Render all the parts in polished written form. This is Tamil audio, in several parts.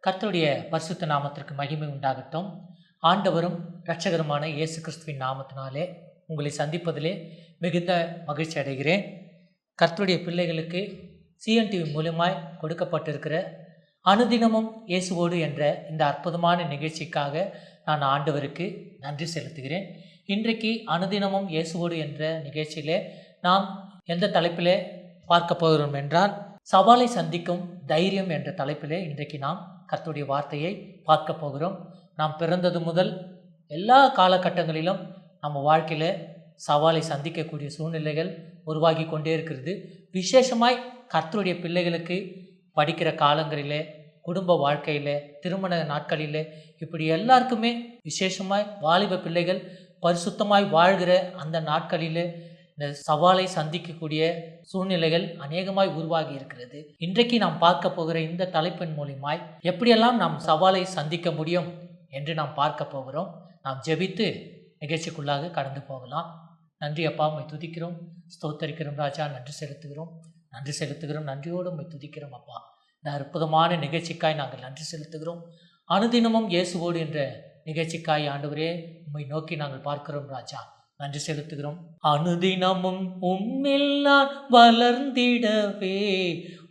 கர்த்தருடைய பரிசுத்த நாமத்திற்கு மகிமை உண்டாகட்டும். ஆண்டவரும் இரட்சகருமான இயேசு கிறிஸ்துவின் நாமத்தினாலே உங்களை சந்திப்பதிலே மிகுந்த மகிழ்ச்சி அடைகிறேன். கர்த்தருடைய பிள்ளைகளுக்கு சிஎன்டிவி மூலமாய் கொடுக்கப்பட்டிருக்கிற அனுதினமும் இயேசுவோடு என்ற இந்த அற்புதமான நிகழ்ச்சிக்காக நான் ஆண்டவருக்கு நன்றி செலுத்துகிறேன். இன்றைக்கு அனுதினமும் இயேசுவோடு என்ற நிகழ்ச்சியிலே நாம் எந்த தலைப்பிலே பார்க்க போகிறோம் என்றால், சவாலை சந்திக்கும் தைரியம் என்ற தலைப்பிலே இன்றைக்கு நாம் கர்த்தருடைய வார்த்தையை பார்க்க போகிறோம். நாம் பிறந்தது முதல் எல்லா காலகட்டங்களிலும் நம்ம வாழ்க்கையில் சவாலை சந்திக்கக்கூடிய சூழ்நிலைகள் உருவாகி கொண்டே இருக்கிறது. விசேஷமாய் கர்த்தருடைய பிள்ளைகளுக்கு படிக்கிற காலங்களிலே, குடும்ப வாழ்க்கையில், திருமண நாட்களில், இப்படி எல்லாருக்குமே விசேஷமாய் வாலிப பிள்ளைகள் பரிசுத்தமாய் வாழ்கிற அந்த நாட்களில் இந்த சவாலை சந்திக்கக்கூடிய சூழ்நிலைகள் அநேகமாய் உருவாகி இருக்கிறது. இன்றைக்கு நாம் பார்க்க போகிற இந்த தலைப்பின் மூலியமாய் எப்படியெல்லாம் நாம் சவாலை சந்திக்க முடியும் என்று நாம் பார்க்க போகிறோம். நாம் ஜெபித்து நிகழ்ச்சிக்குள்ளாக கடந்து போகலாம். நன்றி அப்பா, உம்மை துதிக்கிறோம், ஸ்தோத்தரிக்கிறோம் ராஜா, நன்றி செலுத்துகிறோம், நன்றியோடு உம்மை துதிக்கிறோம் அப்பா. இந்த அற்புதமான நிகழ்ச்சிக்காய் நாங்கள் நன்றி செலுத்துகிறோம். அனுதினமும் இயேசுவோடு என்ற நிகழ்ச்சிக்காய் ஆண்டவரே உம்மை நோக்கி நாங்கள் பார்க்கிறோம் ராஜா, நன்றி செலுத்துகிறோம். அனுதினமும் உம்மில் நான் வளர்ந்திடவே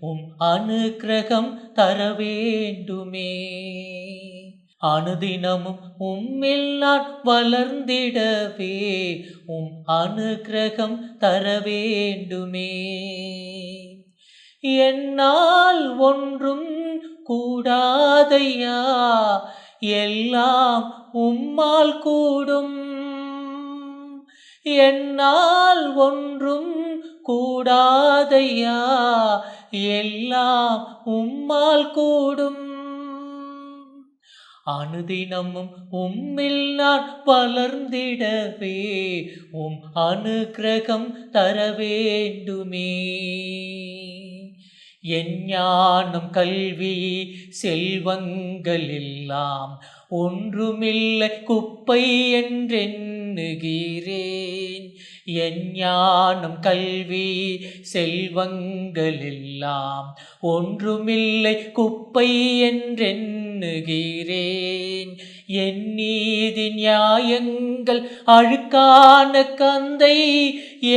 உம் அனுக்கிரகம் தர வேண்டுமே. அனுதினமும் உம்மில் நான் வளர்ந்திடவே உம் அனுக்கிரகம் தர வேண்டுமே. என்னால் ஒன்றும் கூடாதையா, எல்லாம் உம்மால் கூடும். என்னால் ஒன்றும் கூடாதையா, எல்லாம் உம்மால் கூடும். அனுதினமும் உம்மில் நான் வளர்ந்திடவே உம் அனுக்கிரகம் தர வேண்டுமே. என் ஞானம், கல்வி, செல்வங்கள் எல்லாம் ஒன்றுமில்லை குப்பை என்றெண்ணுகிறேன். என் ஞானம், கல்வி, செல்வங்கள் எல்லாம் ஒன்றுமில்லை குப்பை என்றெண்ணுகிறேன். என் நீதி நியாயங்கள் அழுக்கான கந்தை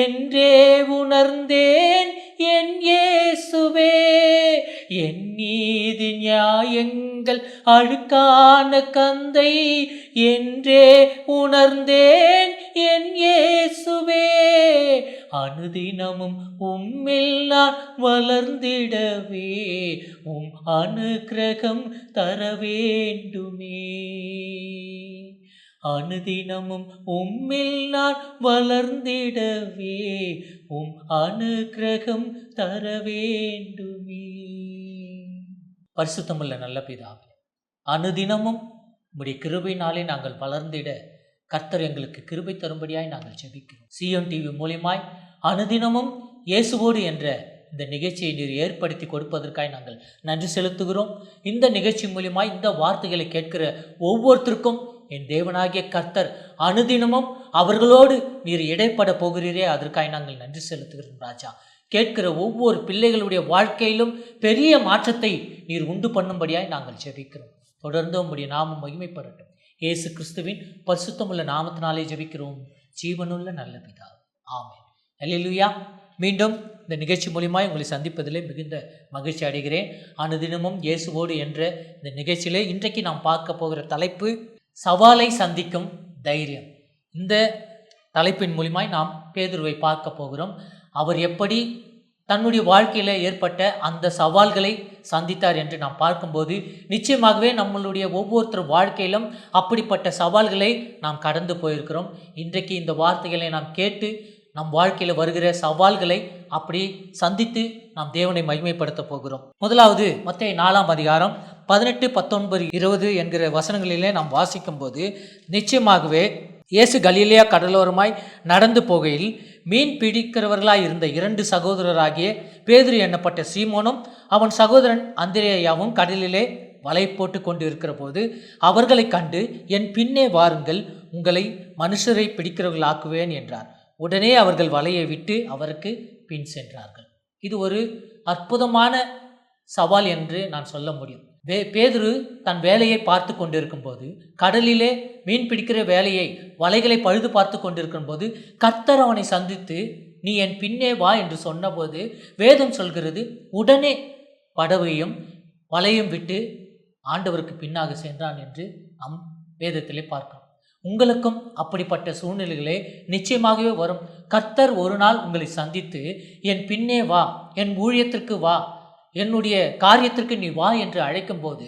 என்றே உணர்ந்தேன் என் இயேசுவே. என் நீதி நியாயங்கள் அழுக்கான கந்தை என்றே உணர்ந்தேன் என் இயேசுவே. அனுதினமும் உம்மில் நான் வளர்ந்திடவே உம் அனுக்கிரகம் தர வேண்டுமே. அனுதினமும் உம்மில் நான் வளர்ந்திடவே உம் அனுக்கிரகம் தர வேண்டுமே. பரிசுத்தமுள்ள நல்ல பிதாவே, அனுதினமும் உம்முடைய கிருபையினாலே நாங்கள் வளர்ந்திட கர்த்தர் எங்களுக்கு கிருபை தரும்படியாய் நாங்கள் ஜெபிக்கிறோம். சியோன் டிவி மூலியமாய் அனுதினமும் இயேசுவோடு என்ற இந்த நிகழ்ச்சியை நீர் ஏற்படுத்தி கொடுப்பதற்காக நாங்கள் நன்றி செலுத்துகிறோம். இந்த நிகழ்ச்சி மூலியமாய் இந்த வார்த்தைகளை கேட்கிற ஒவ்வொருத்தருக்கும் என் தேவனாகிய கர்த்தர் அனுதினமும் அவர்களோடு நீர் இடைப்பட போகிறீரே, அதற்காக நாங்கள் நன்றி செலுத்துகிறோம் ராஜா. கேட்கிற ஒவ்வொரு பிள்ளைகளுடைய வாழ்க்கையிலும் பெரிய மாற்றத்தை நீர் உண்டு பண்ணும்படியாய் நாங்கள் ஜெபிக்கிறோம். தொடர்ந்து உம்முடைய நாமம் மகிமைப்படட்டும். இயேசு கிறிஸ்துவின் பரிசுத்தமுள்ள நாமத்தினாலே ஜெபிக்கிறோம், ஜீவனுள்ள நல்ல பிதாவே, ஆமென். அல்லேலூயா. மீண்டும் இந்த நிகழ்ச்சி மூலியமாய் உங்களை சந்திப்பதிலே மிகுந்த மகிழ்ச்சி அடைகிறேன். அனுதினமும் இயேசுவோடு என்ற இந்த நிகழ்ச்சியிலே இன்றைக்கு நாம் பார்க்க போகிற தலைப்பு சவாலை சந்திக்கும் தைரியம். இந்த தலைப்பின் மூலியமாய் நாம் பேதுருவை பார்க்க போகிறோம். அவர் எப்படி தன்னுடைய வாழ்க்கையில் ஏற்பட்ட அந்த சவால்களை சந்தித்தார் என்று நாம் பார்க்கும்போது, நிச்சயமாகவே நம்மளுடைய ஒவ்வொருத்தர் வாழ்க்கையிலும் அப்படிப்பட்ட சவால்களை நாம் கடந்து போயிருக்கிறோம். இன்றைக்கு இந்த வார்த்தைகளை நாம் கேட்டு நம் வாழ்க்கையில் வருகிற சவால்களை அப்படி சந்தித்து நாம் தேவனை மகிமைப்படுத்த போகிறோம். முதலாவது மத்தேயு 4ஆம் அதிகாரம் 18, 19, 20 என்கிற வசனங்களிலே நாம் வாசிக்கும் போது, நிச்சயமாகவே இயேசு கலிலேயா கடலோரமாய் நடந்து போகையில் மீன் பிடிக்கிறவர்களாய் இருந்த 2 சகோதரராகிய பேதுரு எண்ணப்பட்ட சீமோனும் அவன் சகோதரன் அந்திரேயாவும் கடலிலே வலை போட்டு கொண்டு இருக்கிற போது அவர்களை கண்டு, என் பின்னே வாருங்கள், உங்களை மனுஷரை பிடிக்கிறவர்களாக்குவேன் என்றார். உடனே அவர்கள் வலையை விட்டு அவருக்கு பின் சென்றார்கள். இது ஒரு அற்புதமான சவால் என்று நான் சொல்ல முடியும். பேதுரு தன் வேலையை பார்த்து கொண்டிருக்கும் போது, கடலிலே மீன் பிடிக்கிற வேலையை, வலைகளை பழுது பார்த்து கொண்டிருக்கும் போது, கர்த்தர் அவனை சந்தித்து நீ என் பின்னே வா என்று சொன்னபோது வேதம் சொல்கிறது, உடனே படவையும் வலையும் விட்டு ஆண்டவருக்கு பின்னாக சென்றான் என்று நம் வேதத்திலே பார்க்கிறோம். உங்களுக்கும் அப்படிப்பட்ட சூழ்நிலைகளே நிச்சயமாகவே வரும். கர்த்தர் ஒரு நாள் உங்களை சந்தித்து என் பின்னே வா, என் ஊழியத்திற்கு வா, என்னுடைய காரியத்திற்கு நீ வா என்று அழைக்கும் போது,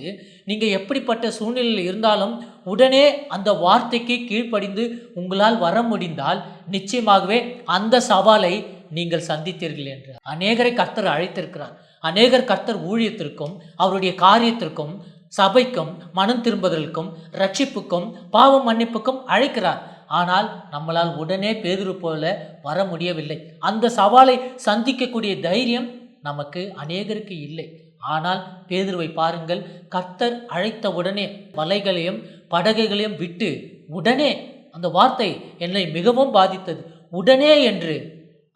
நீங்கள் எப்படிப்பட்ட சூழ்நிலையில் இருந்தாலும் உடனே அந்த வார்த்தைக்கு கீழ்ப்படிந்து உங்களால் வர முடிந்தால் நிச்சயமாகவே அந்த சவாலை நீங்கள் சந்தித்தீர்கள் என்று அநேகரை கர்த்தர் அழைத்திருக்கிறார். அநேகர் கர்த்தர் ஊழியத்திற்கும் அவருடைய காரியத்திற்கும் சபைக்கும் மனம் திரும்புதலுக்கும் ரட்சிப்புக்கும் பாவ மன்னிப்புக்கும் அழைக்கிறார். ஆனால் நம்மளால் உடனே பேதுரு போல வர முடியவில்லை. அந்த சவாலை சந்திக்கக்கூடிய தைரியம் நமக்கு அநேகருக்கு இல்லை. ஆனால் பேதுருவை பாருங்கள், கர்த்தர் அழைத்த உடனே வலைகளையும் படகுகளையும் விட்டு உடனே, அந்த வார்த்தை என்னை மிகவும் பாதித்தது, உடனே என்று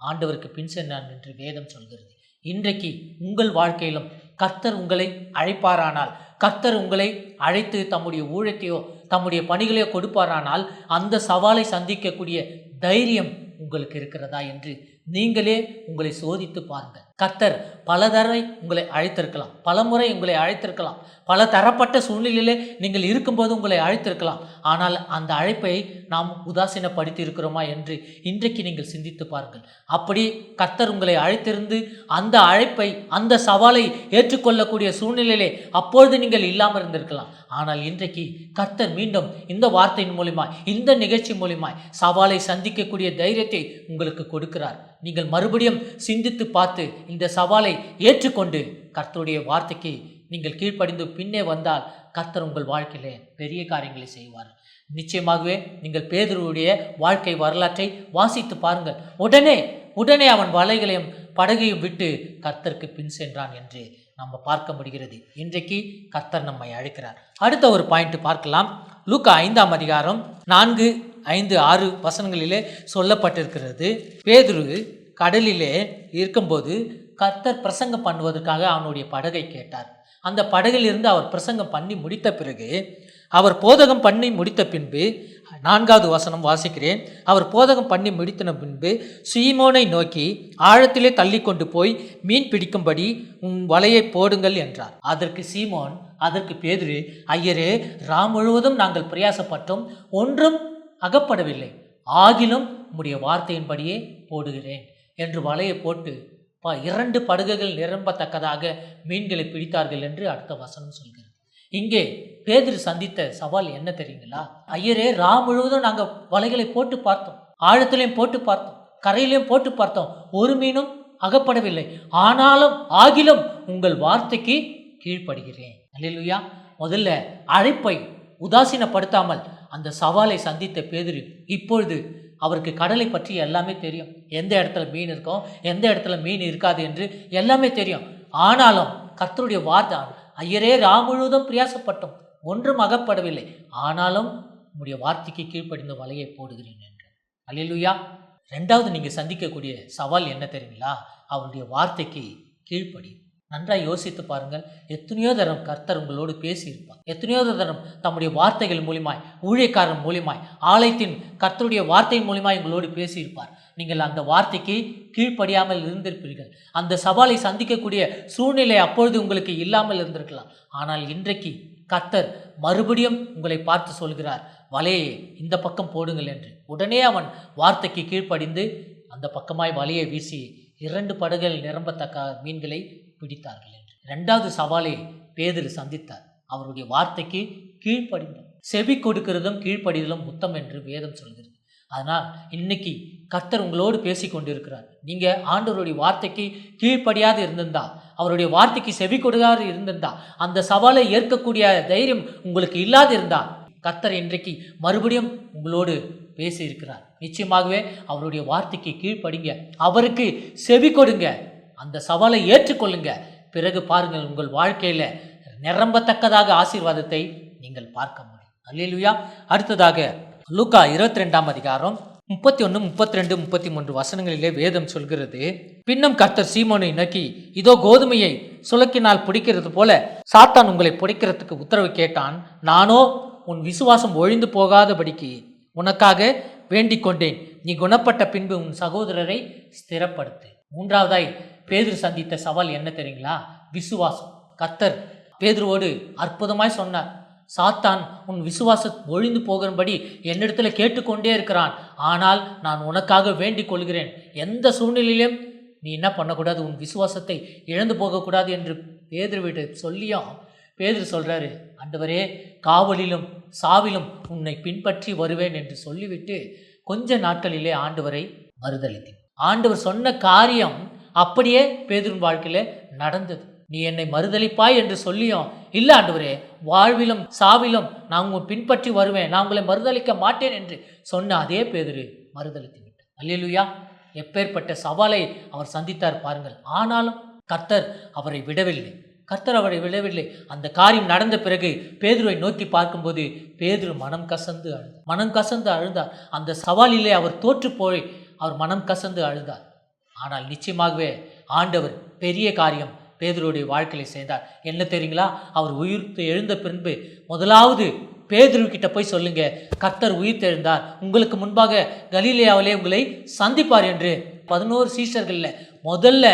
ஆண்டவருக்கு பின் சென்றான் என்று வேதம் சொல்கிறது. இன்றைக்கு உங்கள் வாழ்க்கையிலும் கர்த்தர் உங்களை அழைப்பாரானால், கர்த்தர் உங்களை அழைத்து தம்முடைய ஊழியத்தையோ தம்முடைய பணிகளையோ கொடுப்பாரானால் அந்த சவாலை சந்திக்கக்கூடிய தைரியம் உங்களுக்கு இருக்கிறதா என்று நீங்களே உங்களை சோதித்து பாருங்கள். கர்த்தர் பல தடவை உங்களை அழைத்திருக்கலாம், பல முறை உங்களை அழைத்திருக்கலாம், பல தரப்பட்ட சூழ்நிலையிலே நீங்கள் இருக்கும்போது உங்களை அழைத்திருக்கலாம். ஆனால் அந்த அழைப்பை நாம் உதாசீனப்படுத்தி இருக்கிறோமா என்று இன்றைக்கு நீங்கள் சிந்தித்து பாருங்கள். அப்படி கர்த்தர் உங்களை அழைத்திருந்து அந்த அழைப்பை, அந்த சவாலை ஏற்றுக்கொள்ளக்கூடிய சூழ்நிலையிலே அப்பொழுது நீங்கள் இல்லாமல் இருந்திருக்கலாம். ஆனால் இன்றைக்கு கர்த்தர் மீண்டும் இந்த வார்த்தையின் மூலியமாய், இந்த நிகழ்ச்சி மூலியமாய் சவாலை சந்திக்கக்கூடிய தைரியத்தை உங்களுக்கு கொடுக்கிறார். நீங்கள் மறுபடியும் சிந்தித்து பார்த்து இந்த சவாலை ஏற்றுக்கொண்டு கர்த்தருடைய வார்த்தைக்கு நீங்கள் கீழ்ப்படிந்து பின்னே வந்தால் கர்த்தர் உங்கள் வாழ்க்கையிலே பெரிய காரியங்களை செய்வார். நிச்சயமாகவே நீங்கள் பேதுருவுடைய வாழ்க்கை வரலாற்றை வாசித்து பாருங்கள். உடனே அவன் வலைகளையும் படகையும் விட்டு கர்த்தருக்கு பின் சென்றான் என்று நம்ம பார்க்க முடிகிறது. இன்றைக்கு கர்த்தர் நம்மை அழைக்கிறார். அடுத்த ஒரு பாயிண்ட் பார்க்கலாம். லூக்கா 5ஆம் அதிகாரம் 4, 5, 6 வசனங்களிலே சொல்லப்பட்டிருக்கிறது. பேதுரு கடலிலே இருக்கும்போது கர்த்தர் பிரசங்கம் பண்ணுவதற்காக அவனுடைய படகை கேட்டார். அந்த படகில் இருந்து அவர் பிரசங்கம் பண்ணி முடித்த பிறகு, அவர் போதகம் பண்ணி முடித்த பின்பு, 4வது வசனம் வாசிக்கிறேன். அவர் போதகம் பண்ணி முடித்த பின்பு சீமோனை நோக்கி, ஆழத்திலே தள்ளி கொண்டு போய் மீன் பிடிக்கும்படி உன் வலையை போடுங்கள் என்றார். அதற்கு சீமோன், அதற்கு பேதுரு, ஐயரே, ராம் முழுவதும் நாங்கள் பிரயாசப்பட்டோம், ஒன்றும் அகப்படவில்லை, ஆகிலும் உம்முடைய வார்த்தையின்படியே போடுகிறேன் என்று வலையை போட்டு 2 படகுகள் நிரம்பத்தக்கதாக மீன்களை பிடித்தார்கள் என்று அடுத்த வசனம் சொல்கிறது. இங்கே பேதுரு சந்தித்த சவால் என்ன தெரியுங்களா? ஐயரே, முழுவதும் நாங்கள் வலைகளை போட்டு பார்த்தோம், ஆழத்திலையும் போட்டு பார்த்தோம், கரையிலையும் போட்டு பார்த்தோம், ஒரு மீனும் அகப்படவில்லை, ஆகிலும் உங்கள் வார்த்தைக்கு கீழ்ப்படுகிறேன். அல்லேலூயா. முதல்ல அழைப்பை உதாசீனப்படுத்தாமல் அந்த சவாலை சந்தித்த பேதுரு இப்பொழுது அவருக்கு கடலை பற்றி எல்லாமே தெரியும். எந்த இடத்துல மீன் இருக்கும், எந்த இடத்துல மீன் இருக்காது என்று எல்லாமே தெரியும். ஆனாலும் கர்த்தருடைய வார்த்தை, ஐயரே, முழுவதும் பிரயாசப்பட்டோம், ஒன்றும் அகப்படவில்லை, ஆனாலும் உம்முடைய வார்த்தைக்கு கீழ்ப்படிந்த வலையை போடுகிறேன் என்று. அல்லேலூயா. 2வது நீங்கள் சந்திக்கக்கூடிய சவால் என்ன தெரியுங்களா? அவருடைய வார்த்தைக்கு கீழ்ப்படி. நன்றாக யோசித்து பாருங்கள். எத்தனையோ தரம் கர்த்தர் உங்களோடு பேசியிருப்பார். எத்தனையோ தரம் தம்முடைய வார்த்தைகள் மூலியமாய், ஊழியக்காரன் மூலியமாய், ஆலயத்தின் கர்த்தருடைய வார்த்தையின் மூலியமாய் உங்களோடு பேசியிருப்பார். நீங்கள் அந்த வார்த்தைக்கு கீழ்ப்படியாமல் இருந்திருப்பீர்கள். அந்த சவாலை சந்திக்கக்கூடிய சூழ்நிலை அப்பொழுது உங்களுக்கு இல்லாமல் இருந்திருக்கலாம். ஆனால் இன்றைக்கு கர்த்தர் மறுபடியும் உங்களை பார்த்து சொல்கிறார், வலையை இந்த பக்கம் போடுங்கள் என்று. உடனே அவன் வார்த்தைக்கு கீழ்ப்படிந்து அந்த பக்கமாய் வலையை வீசி 2 படகுகள் நிரம்பத்தக்க மீன்களை பிடித்தார்கள் என்று. 2வது சவாலை பேதுரு சந்தித்தார். அவருடைய வார்த்தைக்கு கீழ்ப்படிந்தார். செவி கொடுக்கிறதும் கீழ்ப்படிதலும் முத்தம் என்று வேதம் சொல்கிறது. அதனால் இன்னைக்கு கர்த்தர் உங்களோடு பேசி கொண்டிருக்கிறார். நீங்கள் ஆண்டவருடைய வார்த்தைக்கு கீழ்ப்படியாது இருந்திருந்தா, அவருடைய வார்த்தைக்கு செவி கொடுக்காது இருந்திருந்தா, அந்த சவாலை ஏற்கக்கூடிய தைரியம் உங்களுக்கு இல்லாது இருந்தா, கர்த்தர் இன்றைக்கு மறுபடியும் உங்களோடு பேசி இருக்கிறார். நிச்சயமாகவே அவருடைய வார்த்தைக்கு கீழ்ப்படிங்க, அவருக்கு செவி கொடுங்க, அந்த சவாலை ஏற்றுக்கொள்ளுங்க. பிறகு பாருங்கள், உங்கள் வாழ்க்கையில் நிரம்பத்தக்கதாக ஆசீர்வாதத்தை நீங்கள் பார்க்க முடியும். அல்லேலூயா. அடுத்ததாக லூக்கா 22ஆம் அதிகாரம் 31, 32, 33 வசனங்களிலே வேதம் சொல்கிறது, பின்னும் கர்த்தர் சீமோனை நோக்கி, இதோ கோதுமையை சுளக்கினால் பிடிக்கிறது போல சாத்தான் உங்களை பிடிக்கிறதுக்கு உத்தரவு கேட்டான். நானோ உன் விசுவாசம் ஒழிந்து போகாதபடிக்கு உனக்காக வேண்டிக் கொண்டேன். நீ குணப்பட்ட பின்பு உன் சகோதரரை ஸ்திரப்படுத்து. மூன்றாவதாய் பேதுரு சந்தித்த சவால் என்ன தெரியுங்களா? விசுவாசம். கர்த்தர் பேதுருவோடு அற்புதமாய் சொன்னார், சாத்தான் உன் விசுவாசம் ஒழிந்து போகும்படி என்னிடத்துல கேட்டுக்கொண்டே இருக்கிறான், ஆனால் நான் உனக்காக வேண்டிக் கொள்கிறேன். எந்த சூழ்நிலையிலும் நீ என்ன பண்ணக்கூடாது, உன் விசுவாசத்தை இழந்து போகக்கூடாது என்று பேதுருவிட சொல்லியும் பேதுரு சொல்றாரு, ஆண்டவரே காவலிலும் சாவிலும் உன்னை பின்பற்றி வருவேன் என்று சொல்லிவிட்டு கொஞ்ச நாட்களிலே ஆண்டவரை மறுதலித்தேன். ஆண்டவர் சொன்ன காரியம் அப்படியே பேதுருவின் வாழ்க்கையில நடந்தது. நீ என்னை மறுதலிப்பாய் என்று சொல்லியும், இல்லை ஆண்டவரே வாழ்விலும் சாவிலும் நான் உங்களை பின்பற்றி வருவேன், நான் உங்களை மறுதலிக்க மாட்டேன் என்று சொன்ன அதே பேதுரு மறுதலித்து விட்டார். அல்லேலூயா! எப்பேற்பட்ட சவாலை அவர் சந்தித்தார் பாருங்கள். ஆனாலும் கர்த்தர் அவரை விடவில்லை. அந்த காரியம் நடந்த பிறகு பேதுருவை நோக்கி பார்க்கும்போது பேதுரு மனம் கசந்து அழுந்தார். அந்த சவாலிலே அவர் தோற்று போய் அவர் மனம் கசந்து அழுதார். ஆனால் நிச்சயமாகவே ஆண்டவர் பெரிய காரியம் பேதுருடைய வாழ்க்கையில செய்தார். என்ன தெரியுங்களா? அவர் உயிர்த்து எழுந்த பின்பு முதலாவது பேதுருக்கிட்ட போய் சொல்லுங்க, கர்த்தர் உயிர் தெழுந்தார், உங்களுக்கு முன்பாக கலிலேயாவிலே உங்களை சந்திப்பார் என்று 11 சீஷர்களில் முதல்ல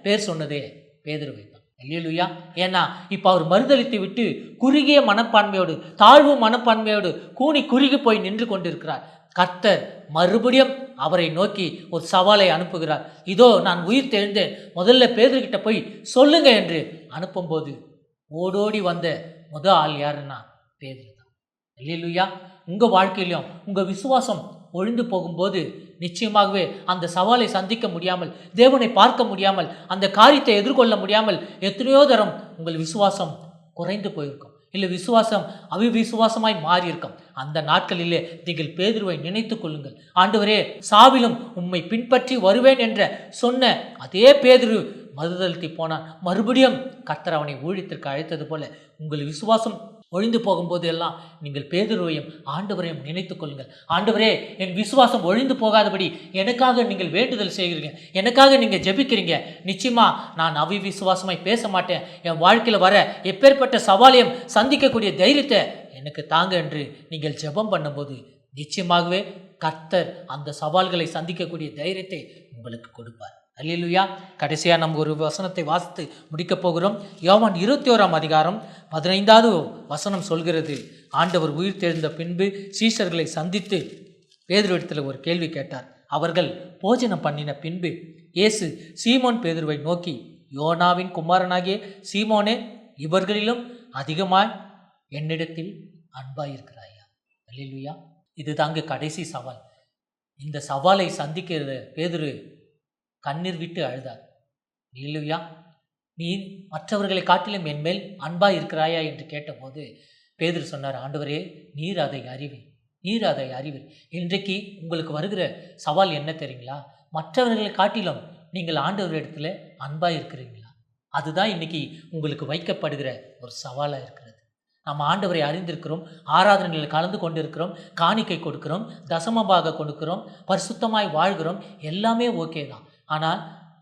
பேர் சொன்னதே பேதுருவை தான். அல்லேலூயா! ஏன்னா இப்போ அவர் மறுதலித்து விட்டு குறுகிய மனப்பான்மையோடு, தாழ்வு மனப்பான்மையோடு கூனி குறுகி போய் நின்று கொண்டிருக்கிறார். கர்த்தர் மறுபடியும் அவரை நோக்கி ஒரு சவாலை அனுப்புகிறார். இதோ நான் உயிர் தெழுந்தேன், முதல்ல பேதுருக்கிட்ட போய் சொல்லுங்க என்று அனுப்பும்போது ஓடோடி வந்த முதல் ஆள் யாருன்னா பேதுரு தான். அல்லேலூயா! உங்கள் வாழ்க்கையிலும் உங்கள் விசுவாசம் ஒழிந்து போகும்போது நிச்சயமாகவே அந்த சவாலை சந்திக்க முடியாமல், தேவனை பார்க்க முடியாமல், அந்த காரியத்தை எதிர்கொள்ள முடியாமல் எத்தனையோ தரம் உங்கள் விசுவாசம் குறைந்து போயிருக்கும், இல்லை விசுவாசம் அவிவிசுவாசமாய் மாறியிருக்கும். அந்த நாட்களிலே நீங்கள் பேதுருவை நினைத்து கொள்ளுங்கள். ஆண்டவரே சாவிலும் உம்மை பின்பற்றி வருவேன் என்ற சொன்ன அதே பேதுரு மறுதலித்து போனான். மறுபடியும் கர்த்தர் அவனை ஊழியத்திற்கு அழைத்தது போல உங்கள் விசுவாசம் ஒழிந்து போகும்போது எல்லாம் நீங்கள் பேதுருவையும் ஆண்டவரையும் நினைத்து கொள்ளுங்கள். ஆண்டவரே என் விசுவாசம் ஒழிந்து போகாதபடி எனக்காக நீங்கள் வேண்டுதல் செய்கிறீங்க, எனக்காக நீங்கள் ஜெபிக்கிறீங்க. நிச்சயமா நான் அவிவிசுவாசமாய் பேச மாட்டேன். என் வாழ்க்கையில் வர எப்பேற்பட்ட சவாலையும் சந்திக்கக்கூடிய தைரியத்தை எனக்கு தாங்க என்று நீங்கள் ஜெபம் பண்ணும்போது நிச்சயமாகவே கர்த்தர் அந்த சவால்களை சந்திக்கக்கூடிய தைரியத்தை உங்களுக்கு கொடுப்பார். அல்லேலூயா! கடைசியாக நம்ம ஒரு வசனத்தை வாசித்து முடிக்கப் போகிறோம். யோவான் 21ஆம் அதிகாரம் 15வது வசனம் சொல்கிறது, ஆண்டவர் உயிர் தெழுந்த பின்பு சீஷர்களை சந்தித்து பேதுருவிடத்தில் ஒரு கேள்வி கேட்டார். அவர்கள் போஜனம் பண்ணின பின்பு இயேசு சீமோன் பேதுருவை நோக்கி, யோனாவின் குமாரனாகிய சீமோனே, இவர்களிலும் அதிகமாய் என்னிடத்தில் அன்பாயிருக்கிறாயா? அல்லேலூயா! இது தாங்க கடைசி சவால். இந்த சவாலை சந்திக்கிற பேதுரு கண்ணீர் விட்டு அழுதார். அல்லேலூயா! நீ மற்றவர்களை காட்டிலும் என் மேல் அன்பாய் இருக்கிறாயா என்று கேட்டபோது பேதுரு சொன்னார், ஆண்டவரே நீர் அதை அறிவீர். இன்றைக்கு உங்களுக்கு வருகிற சவால் என்ன தெரியுங்களா? மற்றவர்களை காட்டிலும் நீங்கள் ஆண்டவரிடத்துல அன்பாய் இருக்கிறீங்களா? அதுதான் இன்னைக்கு உங்களுக்கு வைக்கப்படுகிற ஒரு சவாலாக இருக்கிறது. நம்ம ஆண்டவரை அறிந்திருக்கிறோம், ஆராதனைகளில் கலந்து கொண்டிருக்கிறோம், காணிக்கை கொடுக்கிறோம், தசமபாக கொடுக்கிறோம், பரிசுத்தமாய் வாழ்கிறோம், எல்லாமே ஓகே தான். ஆனால்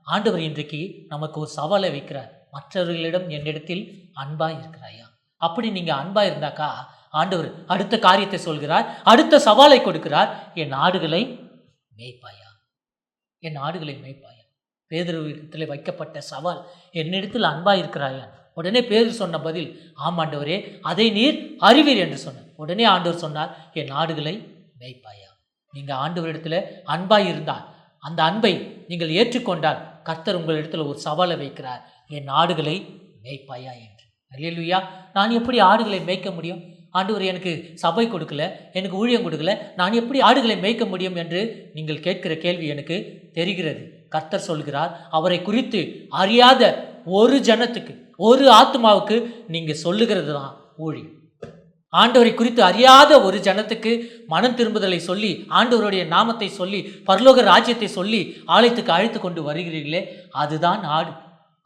ஆண்டவர் இன்றைக்கு நமக்கு ஒரு சவாலை வைக்கிறார். மற்றவர்களிடம் என்னிடத்தில் அன்பாய் இருக்கிறாயா? அப்படி நீங்கள் அன்பாக இருந்தாக்கா ஆண்டவர் அடுத்த காரியத்தை சொல்கிறார், அடுத்த சவாலை கொடுக்கிறார், என் ஆடுகளை மேய்ப்பாயா? பேதுருவிடத்தில் வைக்கப்பட்ட சவால், என்னிடத்தில் அன்பாக இருக்கிறாயா? உடனே பேதுரு சொன்ன பதில், ஆமாண்டவரே அதை நீர் அறிவீர் என்று சொன்னார். உடனே ஆண்டவர் சொன்னார், என் ஆடுகளை மேய்ப்பாயா? நீங்கள் ஆண்டவரிடத்தில் அன்பாய் இருந்தால், அந்த அன்பை நீங்கள் ஏற்றுக்கொண்டால் கர்த்தர் உங்களிடத்தில் ஒரு சவாலை வைக்கிறார், என் ஆடுகளை மேய்ப்பாயா என்று. அல்லேலூயா! நான் எப்படி ஆடுகளை மேய்க்க முடியும்? ஆண்டவர் எனக்கு சபை கொடுக்கல, எனக்கு ஊழியம் கொடுக்கல, நான் எப்படி ஆடுகளை மேய்க்க முடியும் என்று நீங்கள் கேட்கிற கேள்வி எனக்கு தெரிகிறது. கர்த்தர் சொல்கிறார், அவரை குறித்து அறியாத ஒரு ஜனத்துக்கு, ஒரு ஆத்மாவுக்கு நீங்கள் சொல்லுகிறது தான் ஊழியம். ஆண்டவரை குறித்து அறியாத ஒரு ஜனத்துக்கு மனம் திரும்புதலை சொல்லி, ஆண்டவருடைய நாமத்தை சொல்லி, பரலோக ராஜ்யத்தை சொல்லி ஆலயத்துக்கு அழைத்து கொண்டு வருகிறீர்களே, அதுதான் ஆடு,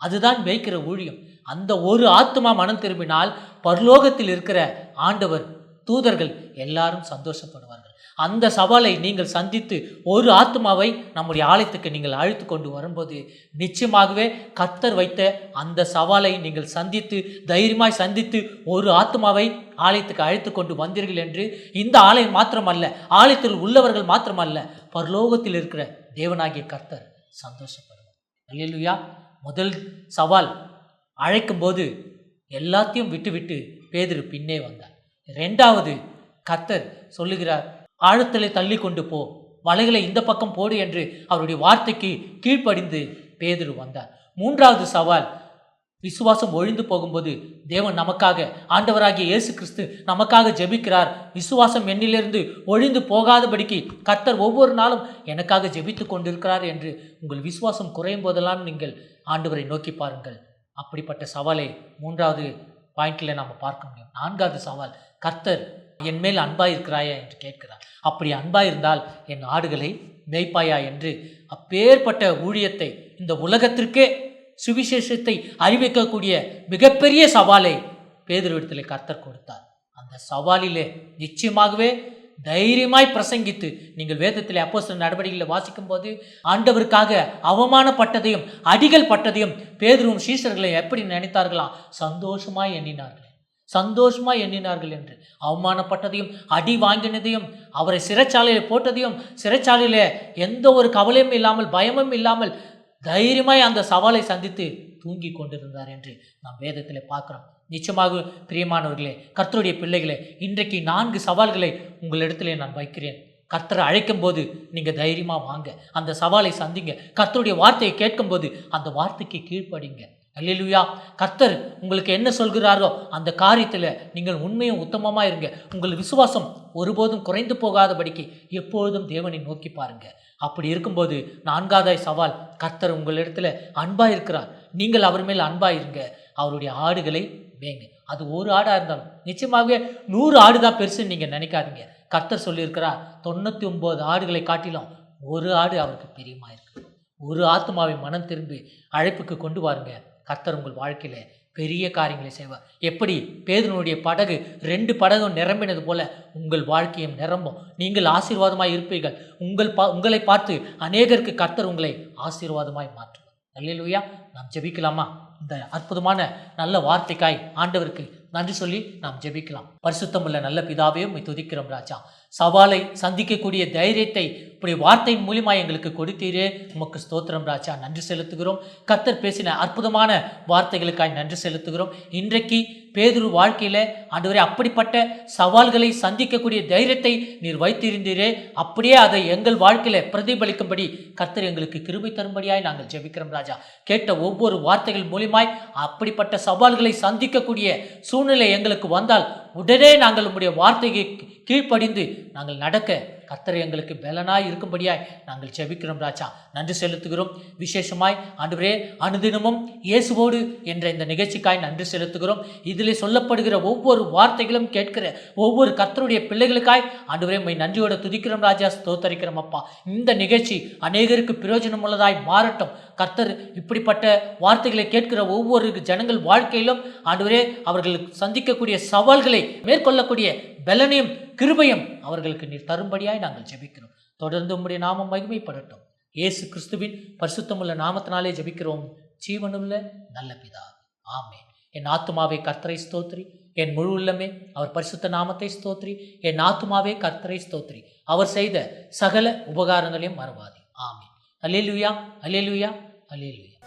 அதுதான் மேய்க்கிற ஊழியம். அந்த ஒரு ஆத்மா மனம் திரும்பினால் பரலோகத்தில் இருக்கிற ஆண்டவர், தூதர்கள் எல்லாரும் சந்தோஷப்படுவார்கள். அந்த சவாலை நீங்கள் சந்தித்து ஒரு ஆத்மாவை நம்முடைய ஆலயத்துக்கு நீங்கள் அழைத்து கொண்டு வரும்போது நிச்சயமாகவே கர்த்தர் வைத்த அந்த சவாலை நீங்கள் சந்தித்து தைரியமாய் சந்தித்து ஒரு ஆத்மாவை ஆலயத்துக்கு அழைத்து கொண்டு வந்தீர்கள் என்று இந்த ஆலயம் மாத்திரமல்ல, ஆலயத்தில் உள்ளவர்கள் மாத்திரமல்ல, பரலோகத்தில் இருக்கிற தேவனாகிய கர்த்தர் சந்தோஷப்படுவார். அல்லேலூயா. முதல் சவால் அழைக்கும்போது எல்லாத்தையும் விட்டுவிட்டு பேதுரு பின்னே வந்தார். இரண்டாவது கர்த்தர் சொல்லுகிறார், ஆழத்திலே தள்ளி கொண்டு போ, வலைகளை இந்த பக்கம் போடு என்று அவருடைய வார்த்தைக்கு கீழ்ப்படிந்து பேதுரு வந்தார். மூன்றாவது சவால், விசுவாசம் ஒழிந்து போகும்போது தேவன் நமக்காக, ஆண்டவராகிய இயேசு கிறிஸ்து நமக்காக ஜெபிக்கிறார். விசுவாசம் என்னிலிருந்து ஒழிந்து போகாதபடிக்கு கர்த்தர் ஒவ்வொரு நாளும் எனக்காக ஜெபித்து கொண்டிருக்கிறார் என்று உங்கள் விசுவாசம் குறையும் போதெல்லாம் நீங்கள் ஆண்டவரை நோக்கி பாருங்கள். அப்படிப்பட்ட சவாலை மூன்றாவது பாயிண்டில் நாம் பார்க்க முடியும். நான்காவது சவால், கர்த்தர் என் மேல் அன்பாய் இருக்கிறாயா என்று கேட்கிறார். அப்படி அன்பாய் இருந்தால் என் ஆடுகளை மேய்ப்பாயா என்று அப்பேற்பட்ட ஊழியத்தை, இந்த உலகத்திற்கே சுவிசேஷத்தை அறிவிக்கக்கூடிய மிகப்பெரிய சவாலை பேதுருவிடத்திலே கர்த்தர் கொடுத்தார். அந்த சவாலிலே நிச்சயமாகவே தைரியமாய் பிரசங்கித்து, நீங்கள் வேதத்திலே அப்போஸ்தலர் நடவடிக்கைகளை வாசிக்கும் போது ஆண்டவருக்காக அவமானப்பட்டதையும் அடிகள் பட்டதையும் பேதுருவும் சீஷர்களை எப்படி நினைத்தார்களாம்? சந்தோஷமாய் எண்ணினார்கள் என்று. அவமானப்பட்டதையும் அடி வாங்கினதையும் அவரை சிறைச்சாலையில் போட்டதையும் சிறைச்சாலையிலே எந்த ஒரு கவலையும் இல்லாமல் பயமும் இல்லாமல் தைரியமாய் அந்த சவாலை சந்தித்து தூங்கி கொண்டிருந்தார் என்று நாம் வேதத்தில் பார்க்கிறோம். நிச்சயமாக பிரியமானவர்களே, கர்த்தருடைய பிள்ளைகளே, இன்றைக்கு 4 சவால்களை உங்களிடத்திலே நான் வைக்கிறேன். கர்த்தரை அழைக்கும் போது நீங்கள் தைரியமாக வாங்க, அந்த சவாலை சந்திங்க. கர்த்தருடைய வார்த்தையை கேட்கும்போது அந்த வார்த்தைக்கு கீழ்ப்படிங்க. அல்லேலூயா. கர்த்தர் உங்களுக்கு என்ன சொல்கிறாரோ அந்த காரியத்தில் நீங்கள் உண்மையும் உத்தமமாக இருங்க. உங்கள் விசுவாசம் ஒருபோதும் குறைந்து போகாதபடிக்கு எப்பொழுதும் தேவனை நோக்கி பாருங்க. அப்படி இருக்கும்போது 4வது சவால், கர்த்தர் உங்களிடத்துல அன்பாக இருக்கிறார். நீங்கள் அவர் மேல் அன்பாக இருங்க. அவருடைய ஆடுகளை மேய்ங்க. அது ஒரு ஆடாக இருந்தாலும், நிச்சயமாகவே 100 ஆடு தான் பெருசுன்னு நீங்கள் நினைக்காதீங்க. கர்த்தர் சொல்லியிருக்கிறார், 99 ஆடுகளை காட்டிலும் ஒரு ஆடு அவருக்கு பிரியமாக இருக்கு. ஒரு ஆத்மாவை மனம் திரும்பி அழைப்புக்கு கொண்டு வாருங்க. கர்த்தர் உங்கள் வாழ்க்கையில பெரிய காரியங்களை செய்வார். எப்படி பேதுருனுடைய படகு 2 படகும் நிரம்பினது போல உங்கள் வாழ்க்கையும் நிரம்பும். நீங்கள் ஆசீர்வாதமாய் இருப்பீர்கள். உங்களை பார்த்து அநேகருக்கு கர்த்தர் உங்களை ஆசீர்வாதமாய் மாற்றுவார். அல்லேலூயா. நாம் ஜெபிக்கலாமா? இந்த அற்புதமான நல்ல வார்த்தைக்காய் ஆண்டவருக்கு நன்றி சொல்லி நாம் ஜெபிக்கலாம். பரிசுத்தமுள்ள நல்ல பிதாவே, உம்மை துதிக்கிறோம் ராஜா. சவாலை சந்திக்கக்கூடிய தைரியத்தை இப்படி வார்த்தையின் மூலியமாக எங்களுக்கு கொடுத்தீரே, உமக்கு ஸ்தோத்திரம் ராஜா. நன்றி செலுத்துகிறோம். கர்த்தர் பேசின அற்புதமான வார்த்தைகளுக்காய் நன்றி செலுத்துகிறோம். இன்றைக்கு பேதுரு வாழ்க்கையில ஆண்டவரே அப்படிப்பட்ட சவால்களை சந்திக்கக்கூடிய தைரியத்தை நீர் வைத்திருந்தீரே, அப்படியே அதை எங்கள் வாழ்க்கையில பிரதிபலிக்கும்படி கர்த்தர் எங்களுக்கு கிருபை தரும்படியாய் நாங்கள் ஜெபிக்கிறோம் ராஜா. கேட்ட ஒவ்வொரு வார்த்தைகள் மூலியமாய் அப்படிப்பட்ட சவால்களை சந்திக்கக்கூடிய சூழ்நிலை எங்களுக்கு வந்தால் உடனே நாங்கள் உம்முடைய வார்த்தைக்கு கீழ்ப்படிந்து நாங்கள் நடக்க கர்த்தர் எங்களுக்கு பலனாய் இருக்கும்படியாய் நாங்கள் ஜெபிக்கிறோம் ராஜா. நன்றி செலுத்துகிறோம். விசேஷமாய் ஆண்டவரே, அனுதினமும் இயேசுவோடு என்ற இந்த நிகழ்ச்சிக்காய் நன்றி செலுத்துகிறோம். இதில் சொல்லப்படுகிற ஒவ்வொரு வார்த்தைகளும் கேட்கிற ஒவ்வொரு கர்த்தருடைய பிள்ளைகளுக்காய் ஆண்டவரே உம்மை நன்றியோட துதிக்கிறோம் ராஜா. ஸ்தோத்தரிக்கிறோம் அப்பா. இந்த நிகழ்ச்சி அநேகருக்கு பிரயோஜனம் உள்ளதாய் மாறட்டும். கர்த்தர் இப்படிப்பட்ட வார்த்தைகளை கேட்கிற ஒவ்வொரு ஜனங்கள் வாழ்க்கையிலும் ஆண்டவரே அவர்கள் சந்திக்கக்கூடிய சவால்களை மேற்கொள்ளக்கூடிய பலனையும் கிருபையும் அவர்களுக்கு நீர் தரும்படியாய் நாங்கள் ஜெபிக்கிறோம். தொடர்ந்து உம்முடைய நாமம் மகிமைப்படட்டும். இயேசு கிறிஸ்துவின் பரிசுத்தமுள்ள நாமத்தினாலே ஜெபிக்கிறோம் ஜீவனுள்ள நல்ல பிதா, ஆமென். என் ஆத்துமாவே கர்த்தரை ஸ்தோத்ரி, என் முழு உள்ளமே அவர் பரிசுத்த நாமத்தை ஸ்தோத்ரி. என் ஆத்துமாவே கர்த்தரை ஸ்தோத்ரி, அவர் செய்த சகல உபகாரங்களையும் மறவாதே. ஆமென். அல்லேலூயா, அல்லேலூயா, அல்லேலூயா.